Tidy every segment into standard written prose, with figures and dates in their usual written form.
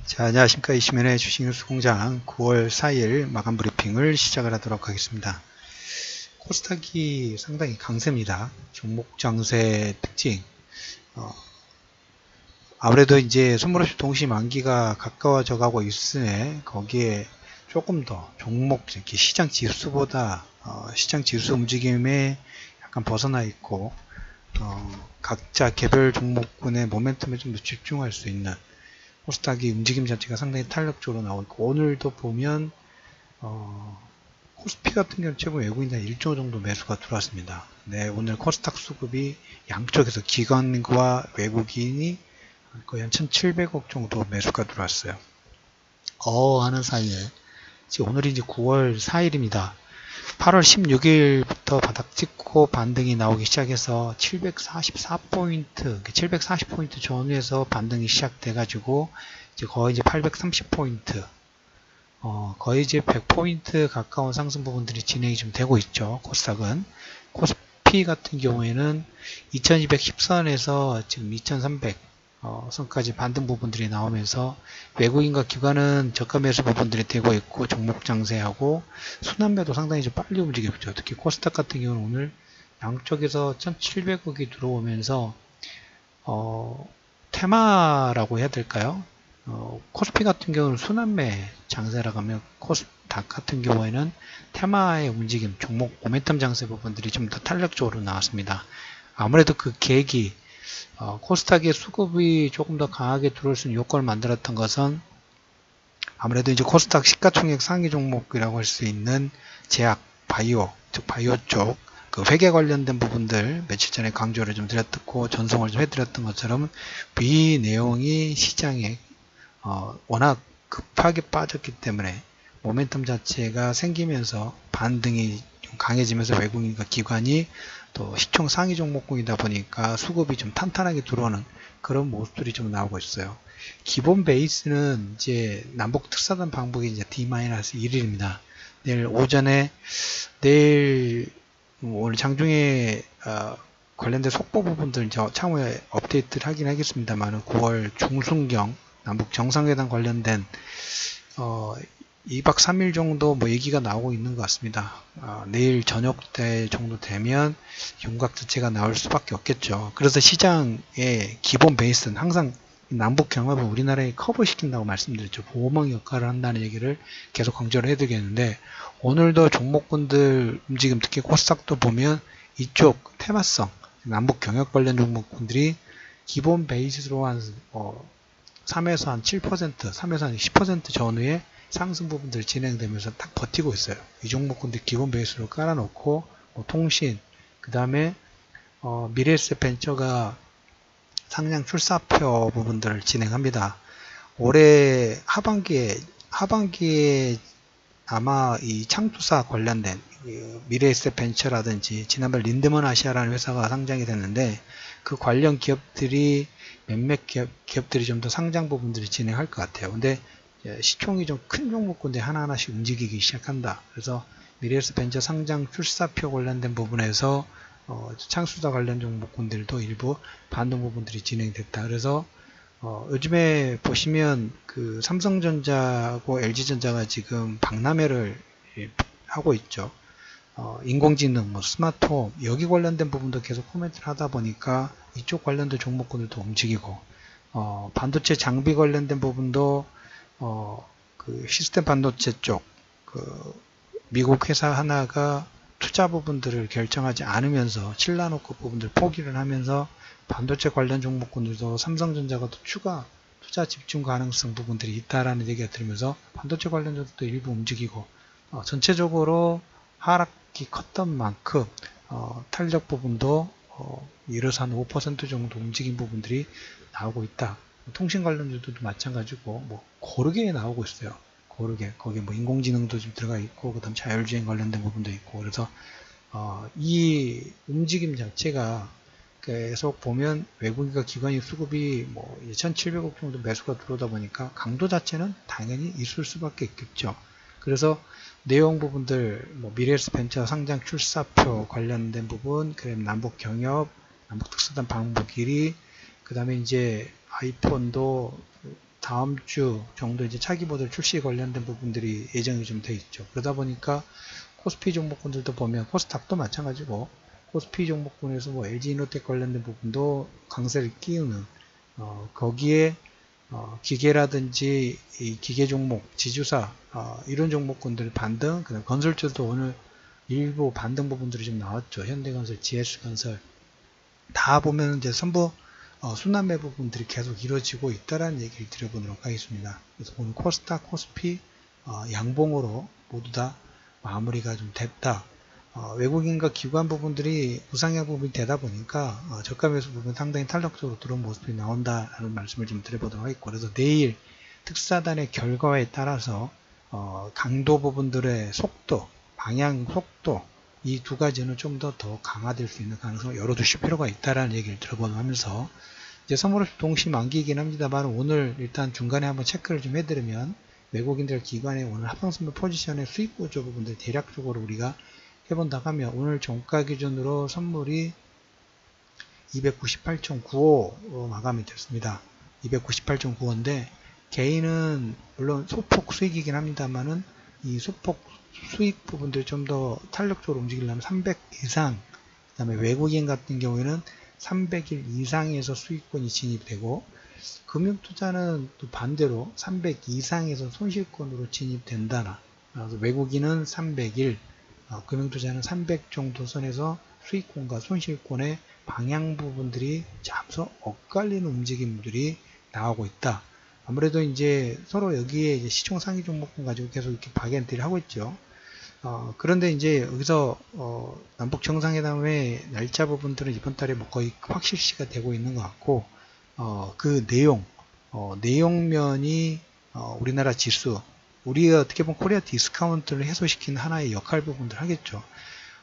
자, 안녕하십니까. 이시면의 주식뉴스 공장 9월 4일 마감 브리핑을 시작을 하도록 하겠습니다. 코스닥이 상당히 강세입니다. 종목 장세 특징. 아무래도 이제 선물옵션 동시 만기가 가까워져 가고 있으니 거기에 조금 더 종목 시장 지수보다 시장 지수 움직임에 약간 벗어나 있고 각자 개별 종목군의 모멘텀에 좀 더 집중할 수 있는 코스닥이 움직임 자체가 상당히 탄력적으로 나오고 있고, 오늘도 보면 코스피 같은 경우는 최고 외국인 한 1조 정도 매수가 들어왔습니다. 네, 오늘 코스닥 수급이 양쪽에서 기관과 외국인이 거의 한 1,700억 정도 매수가 들어왔어요. 하는 사이에 지금 오늘이 이제 9월 4일입니다. 8월 16일부터 바닥 찍고 반등이 나오기 시작해서 744포인트, 740포인트 전후에서 반등이 시작돼가지고 이제 거의 이제 830포인트, 거의 이제 100포인트 가까운 상승 부분들이 진행이 좀 되고 있죠. 코스닥은. 코스피 같은 경우에는 2210선에서 지금 2300 선까지 반등 부분들이 나오면서 외국인과 기관은 저가 매수 부분들이 되고 있고, 종목 장세하고 순환매도 상당히 좀 빨리 움직이고 있죠. 특히 코스닥 같은 경우는 오늘 양쪽에서 1700억이 들어오면서 테마라고 해야 될까요? 코스피 같은 경우는 순환매 장세라고 하면, 코스닥 같은 경우에는 테마의 움직임, 종목 모멘텀 장세 부분들이 좀 더 탄력적으로 나왔습니다. 아무래도 그 계기, 코스닥의 수급이 조금 더 강하게 들어올 수 있는 요건을 만들었던 것은 아무래도 이제 코스닥 시가총액 상위 종목이라고 할 수 있는 제약, 바이오, 즉 바이오 쪽 그 회계 관련된 부분들 며칠 전에 강조를 좀 드렸고 전송을 좀 해드렸던 것처럼 이 내용이 시장에 워낙 급하게 빠졌기 때문에 모멘텀 자체가 생기면서 반등이 좀 강해지면서 외국인과 기관이 또 시총 상위 종목군이다 보니까 수급이 좀 탄탄하게 들어오는 그런 모습들이 좀 나오고 있어요. 기본 베이스는 이제 남북 특사단 방북이 이제 D-1일입니다. 내일 오전에, 오늘 장중에 관련된 속보 부분들 차후에 업데이트를 하긴 하겠습니다만 9월 중순경 남북 정상회담 관련된 2박 3일 정도 얘기가 나오고 있는 것 같습니다. 내일 저녁 때 정도 되면 윤곽 자체가 나올 수밖에 없겠죠. 그래서 시장의 기본 베이스는 항상 남북 경합을 우리나라에 커버시킨다고 말씀드렸죠. 보호막 역할을 한다는 얘기를 계속 강조를 해드리겠는데, 오늘도 종목군들 움직임, 특히 코스닥도 보면 이쪽 테마성 남북 경협 관련 종목군들이 기본 베이스로 한 3에서 한 7%, 3에서 한 10% 전후에 상승 부분들이 진행되면서 딱 버티고 있어요. 이 종목군들 기본 베이스로 깔아놓고 통신, 그 다음에 미래에셋 벤처가 상장 출사표 부분들을 진행합니다. 올해 하반기에 아마 이 창투사 관련된 미래에셋 벤처라든지 지난번 린드먼 아시아라는 회사가 상장이 됐는데, 그 관련 기업들이 몇몇 기업들이 좀 더 상장 부분들이 진행할 것 같아요. 근데 시총이 좀 큰 종목군데 하나하나씩 움직이기 시작한다. 그래서 미래에셋 벤처 상장 출사표 관련된 부분에서 창수사 관련 종목군들도 일부 반등 부분들이 진행됐다. 그래서 요즘에 보시면 그 삼성전자하고 LG전자가 지금 박람회를 하고 있죠. 인공지능, 스마트홈, 여기 관련된 부분도 계속 코멘트를 하다 보니까 이쪽 관련된 종목군들도 움직이고, 반도체 장비 관련된 부분도 그 시스템 반도체 쪽 미국 회사 하나가 투자 부분들을 결정하지 않으면서 7나노급 부분들 포기를 하면서 반도체 관련 종목군들도 삼성전자가 또 추가 투자 집중 가능성 부분들이 있다라는 얘기가 들으면서 반도체 관련주도 일부 움직이고, 전체적으로 하락이 컸던 만큼 탄력 부분도 이로서 한 5% 정도 움직인 부분들이 나오고 있다. 통신 관련주도 마찬가지고 고르게 나오고 있어요. 고르게 거기에 인공지능도 좀 들어가 있고, 그다음 자율주행 관련된 부분도 있고, 그래서 이 움직임 자체가 계속 보면 외국인과 기관의 수급이 2,700억 정도 매수가 들어오다 보니까 강도 자체는 당연히 있을 수밖에 있겠죠. 그래서 내용 부분들 미래에셋 벤처 상장 출사표 관련된 부분, 그다음 남북 경협, 남북 특사단 방북 1위, 그 다음에 이제 아이폰도 다음 주 정도 이제 차기 모델 출시 관련된 부분들이 예정이 좀 돼 있죠. 그러다 보니까 코스피 종목군들도 보면 코스닥도 마찬가지고 코스피 종목군에서 뭐 LG이노텍 관련된 부분도 강세를 띄우는 거기에 기계라든지 이 기계 종목, 지주사 이런 종목군들 반등, 그다음 건설주도 오늘 일부 반등 부분들이 좀 나왔죠. 현대건설, GS건설 다 보면 이제 선부 순환매 부분들이 계속 이루어지고 있다라는 얘기를 드려보도록 하겠습니다. 그래서 오늘 코스닥, 코스피 양봉으로 모두 다 마무리가 좀 됐다. 외국인과 기관 부분들이 우상향 부분이 되다 보니까 저가 매수 부분 상당히 탄력적으로 들어온 모습이 나온다라는 말씀을 좀 드려보도록 하겠고, 그래서 내일 특사단의 결과에 따라서 강도 부분들의 속도, 방향 속도 이 두 가지는 좀 더 강화될 수 있는 가능성을 열어두실 필요가 있다라는 얘기를 들어보면서 이제 선물 동시 만기이긴 합니다만 오늘 일단 중간에 한번 체크를 좀 해드리면 외국인들 기관의 오늘 합성선물 포지션의 수익 구조 부분들 대략적으로 우리가 해본다고 하면 오늘 종가 기준으로 선물이 298.95로 마감이 됐습니다. 298.95인데 개인은 물론 소폭 수익이긴 합니다만은 이 소폭 수익 부분들 좀 더 탄력적으로 움직이려면 300 이상, 그 다음에 외국인 같은 경우에는 300일 이상에서 수익권이 진입되고 금융투자는 또 반대로 300 이상에서 손실권으로 진입된다나, 그래서 외국인은 300일, 금융투자는 300 정도 선에서 수익권과 손실권의 방향 부분들이 잠시 엇갈리는 움직임들이 나오고 있다. 아무래도 이제 서로 여기에 이제 시총 상위 종목군 가지고 계속 이렇게 박앤딜을 하고 있죠. 그런데 이제 여기서 남북 정상회담의 날짜 부분들은 이번 달에 뭐 거의 확실시가 되고 있는 것 같고, 그 내용면이 우리나라 지수, 우리가 어떻게 보면 코리아 디스카운트를 해소시키는 하나의 역할 부분들 하겠죠.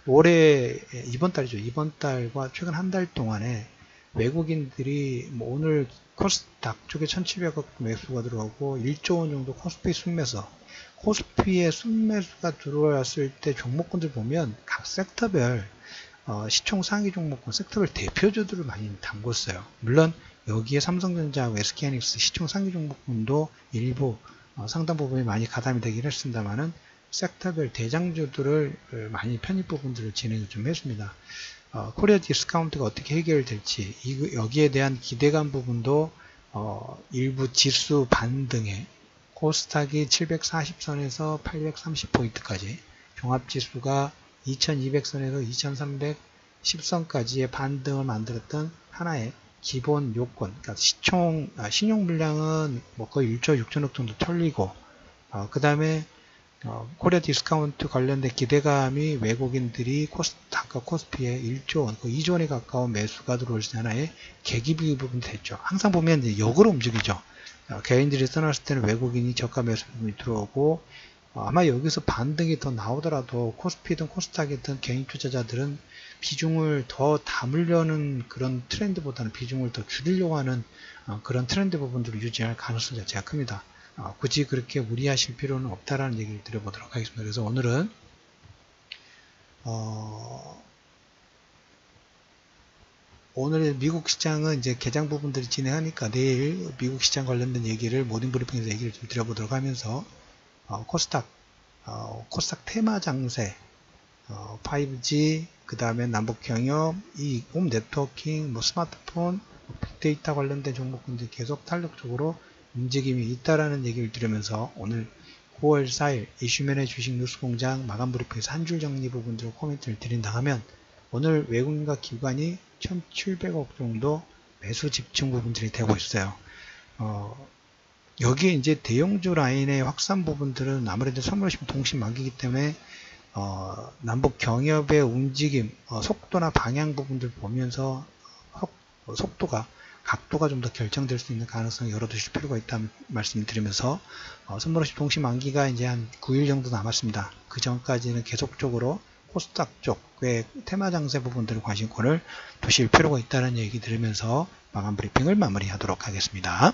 올해 이번 달이죠. 이번 달과 최근 한 달 동안에 외국인들이 뭐 오늘 코스닥 쪽에 1700억 매수가 들어오고 1조 원 정도 코스피 순매수, 코스피의 순매수가 들어왔을 때 종목군들 보면 각 섹터별 시총 상위 종목군 섹터별 대표주들을 많이 담궜어요. 물론 여기에 삼성전자, SK하이닉스 시총 상위 종목군도 일부 상당 부분이 많이 가담이 되긴 했습니다만은 섹터별 대장주들을 많이 편입 부분들을 진행을 좀 했습니다. 코리아 디스카운트가 어떻게 해결될지 여기에 대한 기대감 부분도 일부 지수 반등에 코스닥이 740선에서 830포인트까지 종합지수가 2200선에서 2310선까지의 반등을 만들었던 하나의 기본 요건, 그러니까 신용 물량은 뭐 거의 1조 6천억 정도 털리고 그 다음에 코리아 디스카운트 관련된 기대감이 외국인들이 코스닥과 코스피에 1조 원, 2조 원에 가까운 매수가 들어올 수 하나의 계기비 부분이 됐죠. 항상 보면 이제 역으로 움직이죠. 개인들이 떠났을 때는 외국인이 저가 매수 부분이 들어오고 아마 여기서 반등이 더 나오더라도 코스피든 코스닥이든 개인 투자자들은 비중을 더 담으려는 그런 트렌드보다는 비중을 더 줄이려고 하는 그런 트렌드 부분들을 유지할 가능성 자체가 큽니다. 굳이 그렇게 무리하실 필요는 없다라는 얘기를 드려보도록 하겠습니다. 그래서 오늘은 오늘 미국 시장은 이제 개장 부분들이 진행하니까 내일 미국 시장 관련된 얘기를 모닝 브리핑에서 얘기를 좀 드려보도록 하면서 코스닥 테마 장세, 5G, 그 다음에 남북 경협, 홈 네트워킹, 뭐 스마트폰, 빅데이터 관련된 종목군들이 계속 탄력적으로 움직임이 있다라는 얘기를 들으면서 오늘 9월 4일 이슈맨의 주식 뉴스공장 마감 브리핑에서 한 줄 정리 부분들을 코멘트를 드린다 하면 오늘 외국인과 기관이 1700억 정도 매수 집중 부분들이 되고 있어요. 여기에 이제 대형주 라인의 확산 부분들은 아무래도 선물심 동심 만기이기 때문에 남북 경협의 움직임, 속도나 방향 부분들 보면서 각도가 좀 더 결정될 수 있는 가능성을 열어두실 필요가 있다는 말씀을 드리면서 선물심 동심 만기가 이제 한 9일 정도 남았습니다. 그 전까지는 계속적으로 코스닥 쪽의 테마 장세 부분들을 관심권을 두실 필요가 있다는 얘기 들으면서 마감 브리핑을 마무리하도록 하겠습니다.